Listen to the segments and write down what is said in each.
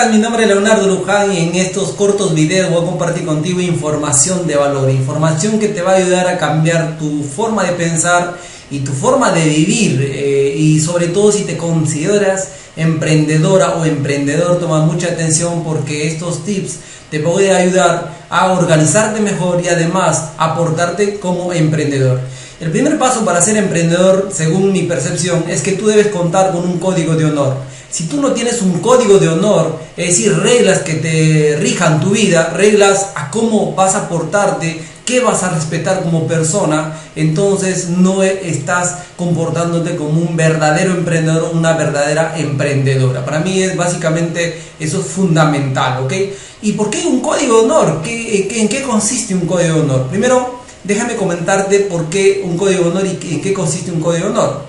tal? Mi nombre es Leonardo Luján y en estos cortos videos voy a compartir contigo información de valor, información que te va a ayudar a cambiar tu forma de pensar y tu forma de vivir, y sobre todo si te consideras emprendedora o emprendedor, toma mucha atención porque estos tips te pueden ayudar a organizarte mejor y además aportarte como emprendedor. El primer paso para ser emprendedor, según mi percepción, es que tú debes contar con un código de honor. Si tú no tienes un código de honor, es decir, reglas que te rijan tu vida, reglas a cómo vas a portarte, qué vas a respetar como persona, entonces no estás comportándote como un verdadero emprendedor o una verdadera emprendedora. Para mí es básicamente eso es fundamental, ¿ok? ¿Y por qué un código de honor? ¿En qué consiste un código de honor? Primero, déjame comentarte por qué un código de honor y en qué consiste un código de honor.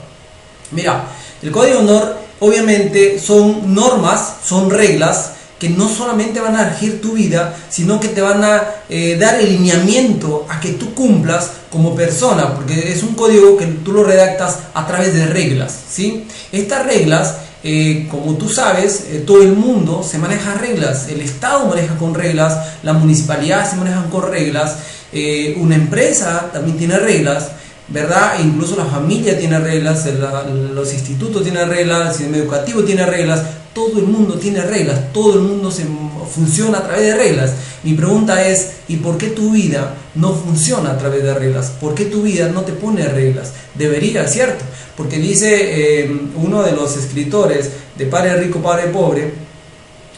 Mira, el código de honor obviamente son normas, son reglas que no solamente van a regir tu vida, sino que te van a dar el lineamiento a que tú cumplas como persona, porque es un código que tú lo redactas a través de reglas, ¿sí? Estas reglas, como tú sabes, todo el mundo se maneja reglas, el Estado maneja con reglas, la municipalidad se maneja con reglas, una empresa también tiene reglas, ¿verdad? E incluso la familia tiene reglas, los institutos tienen reglas, el sistema educativo tiene reglas, todo el mundo tiene reglas, todo el mundo funciona a través de reglas. Mi pregunta es, ¿y por qué tu vida no funciona a través de reglas? ¿Por qué tu vida no te pone reglas? Debería, ¿cierto? Porque dice uno de los escritores de Padre Rico, Padre Pobre,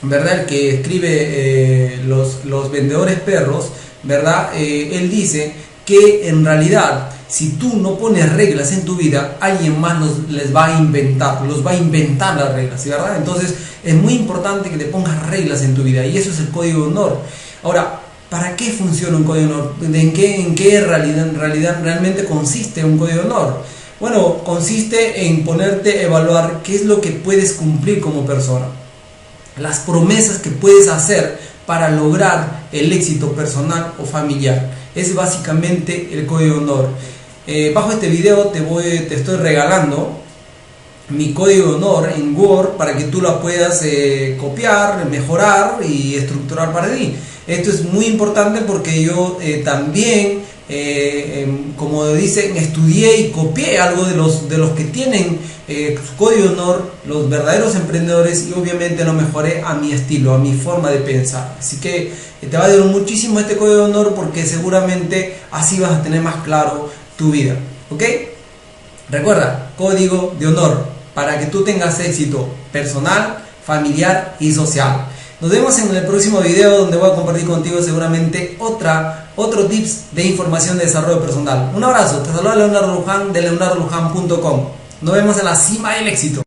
¿verdad? El que escribe los vendedores perros, ¿verdad? Él dice que en realidad si tú no pones reglas en tu vida, alguien más les va a inventar, los va a inventar las reglas, ¿verdad? Entonces es muy importante que te pongas reglas en tu vida y eso es el código de honor. Ahora, ¿para qué funciona un código de honor? ¿En qué realidad realmente consiste un código de honor? Bueno, consiste en ponerte a evaluar qué es lo que puedes cumplir como persona, las promesas que puedes hacer para lograr el éxito personal o familiar. Es básicamente el código de honor. Bajo este video te estoy regalando mi código de honor en Word para que tú la puedas copiar, mejorar y estructurar para ti. Esto es muy importante porque yo también, como dicen, estudié y copié algo de los que tienen su código de honor, los verdaderos emprendedores, y obviamente lo mejoré a mi estilo, a mi forma de pensar. Así que te va a ayudar muchísimo este código de honor porque seguramente así vas a tener más claro tu vida, ¿ok? Recuerda, código de honor para que tú tengas éxito personal, familiar y social. Nos vemos en el próximo video donde voy a compartir contigo seguramente otro tips de información de desarrollo personal. Un abrazo, te saluda Leonardo Luján de leonardoluján.com. Nos vemos en la cima del éxito.